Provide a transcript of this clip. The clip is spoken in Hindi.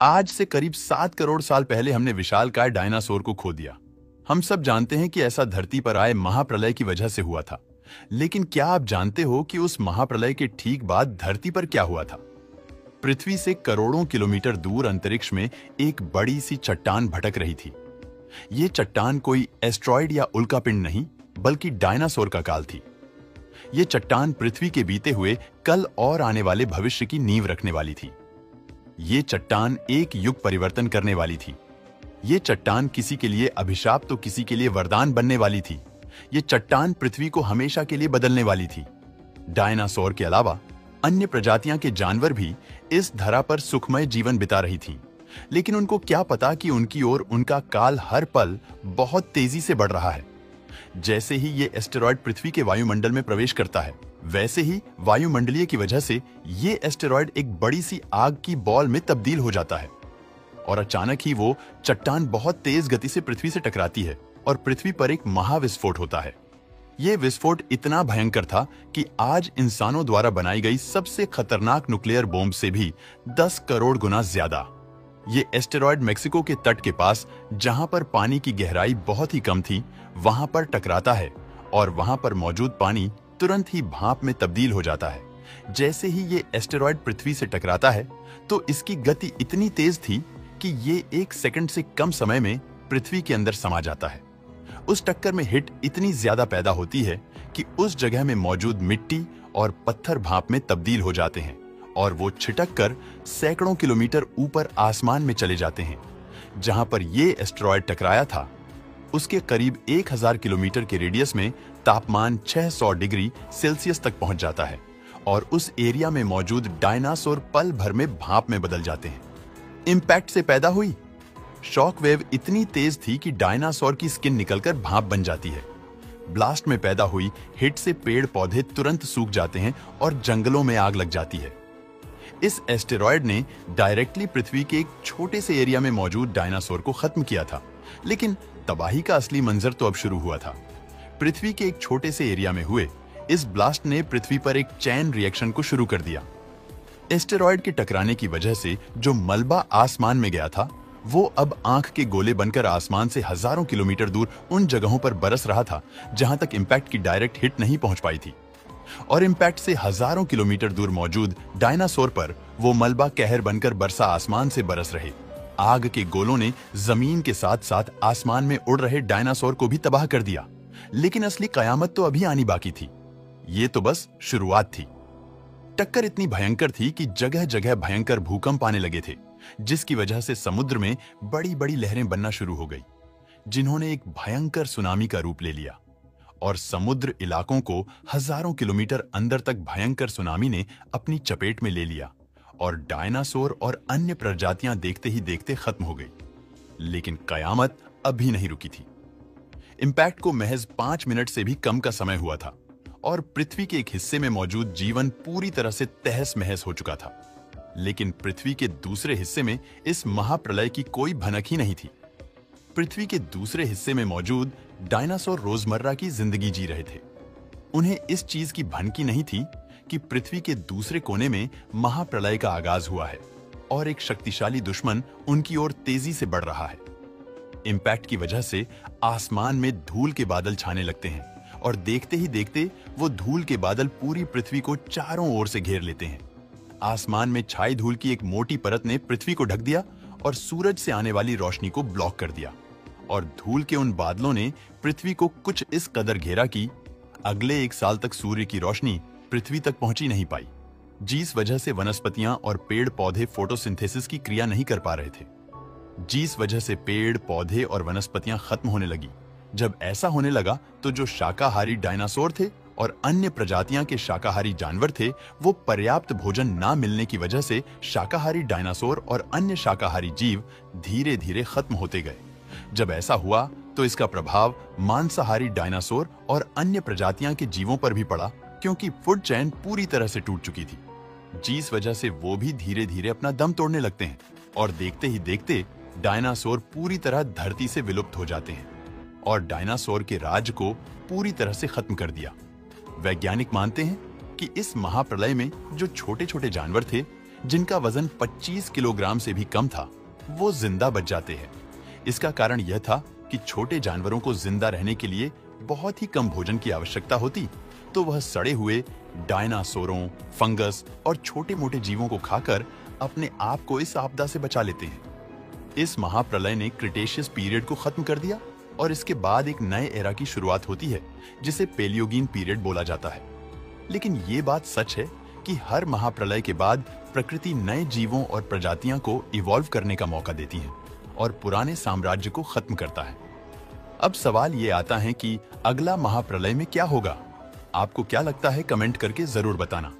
आज से करीब 7 करोड़ साल पहले हमने विशालकाय डायनासोर को खो दिया। हम सब जानते हैं कि ऐसा धरती पर आए महाप्रलय की वजह से हुआ था। लेकिन क्या आप जानते हो कि उस महाप्रलय के ठीक बाद धरती पर क्या हुआ था? पृथ्वी से करोड़ों किलोमीटर दूर अंतरिक्ष में एक बड़ी सी चट्टान भटक रही थी। ये चट्टान कोई एस्ट्रॉयड या उल्कापिंड नहीं, बल्कि डायनासोर का काल थी। ये चट्टान पृथ्वी के बीते हुए कल और आने वाले भविष्य की नींव रखने वाली थी। ये चट्टान एक युग परिवर्तन करने वाली थी। ये चट्टान किसी के लिए अभिशाप तो किसी के लिए वरदान बनने वाली थी। ये चट्टान पृथ्वी को हमेशा के लिए बदलने वाली थी। डायनासोर के अलावा अन्य प्रजातियां के जानवर भी इस धरा पर सुखमय जीवन बिता रही थीं। लेकिन उनको क्या पता कि उनकी ओर उनका काल हर पल बहुत तेजी से बढ़ रहा है। जैसे ही ये एस्टेरॉयड पृथ्वी के वायुमंडल में प्रवेश करता है, वैसे ही वायुमंडलीय की वजह से ये एस्टेरॉयड एक बड़ी सी आग की बॉल में तब्दील हो जाता है और अचानक ही वो चट्टान बहुत तेज गति से पृथ्वी से टकराती है और पृथ्वी पर एक महाविस्फोट होता है। ये विस्फोट इतना भयंकर था कि आज इंसानों द्वारा बनाई गई सबसे खतरनाक न्यूक्लियर बॉम्ब से भी 10 करोड़ गुना ज्यादा। ये एस्टेरॉयड मेक्सिको के तट के पास, जहां पर पानी की गहराई बहुत ही कम थी, वहां पर टकराता है और वहां पर मौजूद पानी तुरंत ही भाप में तब्दील हो जाता है। जैसे ही ये एस्टेरॉयड पृथ्वी से टकराता है तो इसकी गति इतनी तेज थी कि ये 1 सेकंड से कम समय में पृथ्वी के अंदर समा जाता है। उस टक्कर में हिट इतनी ज्यादा पैदा होती है कि उस जगह में मौजूद मिट्टी और पत्थर भाप में तब्दील हो जाते हैं और वो छिटक कर सैकड़ों किलोमीटर ऊपर आसमान में चले जाते हैं। जहां पर ये एस्टेरॉयड टकराया था, उसके करीब 1000 किलोमीटर के रेडियस में तापमान 600 डिग्री सेल्सियस तक पहुंच जाता है और उस एरिया में मौजूद डायनासोर पल भर में भाप में बदल जाते हैं। इंपैक्ट से पैदा हुई शॉक वेव इतनी तेज थी कि डायनासोर की स्किन निकलकर भाप बन जाती है। ब्लास्ट में पैदा हुई हिट से पेड़ पौधे तुरंत सूख जाते हैं और जंगलों में आग लग जाती है। इस एस्टेरॉयड ने डायरेक्टली पृथ्वी के एक छोटे से एरिया में मौजूद डायनासोर को खत्म किया था, लेकिन तबाही का असली मंजर तो अब शुरू हुआ था। पृथ्वी के एक छोटे से एरिया में हुए इस ब्लास्ट ने पृथ्वी पर एक चैन रिएक्शन को शुरू कर दिया। एस्टेरॉयड के टकराने की वजह से जो मलबा आसमान में गया था, वो अब आंख के गोले बनकर आसमान से हजारों किलोमीटर दूर उन जगहों पर बरस रहा था जहां तक इंपैक्ट की डायरेक्ट हिट नहीं पहुंच पाई थी। और इंपैक्ट से हजारों किलोमीटर दूर मौजूद डायनासोर पर वो मलबा कहर बनकर बरसा आसमान से बरस रहे आग के गोलों ने जमीन के साथ साथ आसमान में उड़ रहे डायनासोर को भी तबाह कर दिया। लेकिन असली कयामत तो अभी आनी बाकी थी। ये तो बस शुरुआत थी। टक्कर इतनी भयंकर थी कि जगह जगह भयंकर भूकंप आने लगे थे, जिसकी वजह से समुद्र में बड़ी बड़ी लहरें बनना शुरू हो गई, जिन्होंने एक भयंकर सुनामी का रूप ले लिया और समुद्र इलाकों को हजारों किलोमीटर अंदर तक भयंकर सुनामी ने अपनी चपेट में ले लिया और डायनासोर और अन्य प्रजातियां देखते ही देखते खत्म हो गई। लेकिन कयामत अभी नहीं रुकी थी। इंपैक्ट को महज 5 मिनट से भी कम का समय हुआ था और पृथ्वी के एक हिस्से में मौजूद जीवन पूरी तरह से तहस महस हो चुका था। लेकिन पृथ्वी के दूसरे हिस्से में इस महाप्रलय की कोई भनक ही नहीं थी। पृथ्वी के दूसरे हिस्से में मौजूद डायनासोर रोजमर्रा की जिंदगी जी रहे थे। उन्हें इस चीज की भनकी नहीं थी कि पृथ्वी के दूसरे कोने में महाप्रलय का आगाज हुआ है और एक शक्तिशाली दुश्मन उनकी ओर तेजी से बढ़ रहा है। इंपैक्ट की वजह से आसमान में धूल के बादल छाने लगते हैं और देखते ही देखते वो धूल के बादल पूरी पृथ्वी को चारों ओर से घेर लेते हैं। आसमान में छाई धूल की एक मोटी परत ने पृथ्वी को ढक दिया और सूरज से आने वाली रोशनी को ब्लॉक कर दिया और धूल के उन बादलों ने पृथ्वी को कुछ इस कदर घेरा कि अगले 1 साल तक सूर्य की रोशनी पृथ्वी तक पहुंची नहीं पाई, जिस वजह से वनस्पतियां और पेड़ पौधे फोटोसिंथेसिस की क्रिया नहीं कर पा रहे थे। जिस वजह से पेड़ पौधे और वनस्पतियां खत्म होने लगी। जब ऐसा होने लगा तो जो शाकाहारी डायनासोर थे और अन्य प्रजातियां के शाकाहारी जानवर थे, वो पर्याप्त भोजन ना मिलने की वजह से शाकाहारी डायनासोर और अन्य शाकाहारी जीव धीरे धीरे खत्म होते गए। जब ऐसा हुआ तो इसका प्रभाव मांसाहारी डायनासोर और अन्य प्रजातियां के जीवों पर भी पड़ा, क्योंकि फूड चेन पूरी तरह से टूट चुकी थी, जिस वजह से वो भी धीरे धीरे अपना दम तोड़ने लगते हैं और देखते ही देखते डायनासोर पूरी तरह धरती से विलुप्त हो जाते हैं और डायनासोर के राज को पूरी तरह से खत्म कर दिया। वैज्ञानिक मानते हैं कि इस महाप्रलय में जो छोटे छोटे जानवर थे, जिनका वजन 25 किलोग्राम से भी कम था, वो जिंदा बच जाते हैं। इसका कारण यह था कि छोटे जानवरों को जिंदा रहने के लिए बहुत ही कम भोजन की आवश्यकता होती, तो वह सड़े हुए डायनासोरों, फंगस और छोटे मोटे जीवों को खाकर अपने आप को इस आपदा से बचा लेते हैं। इस महाप्रलय ने क्रिटेशियस पीरियड को खत्म कर दिया और इसके बाद एक नए एरा की शुरुआत होती है, जिसे पेलियोगीन पीरियड बोला जाता है। लेकिन ये बात सच है कि हर महाप्रलय के बाद प्रकृति नए जीवों और प्रजातियां को इवॉल्व करने का मौका देती है और पुराने साम्राज्य को खत्म करता है। अब सवाल ये आता है कि अगला महाप्रलय में क्या होगा? आपको क्या लगता है, कमेंट करके जरूर बताना।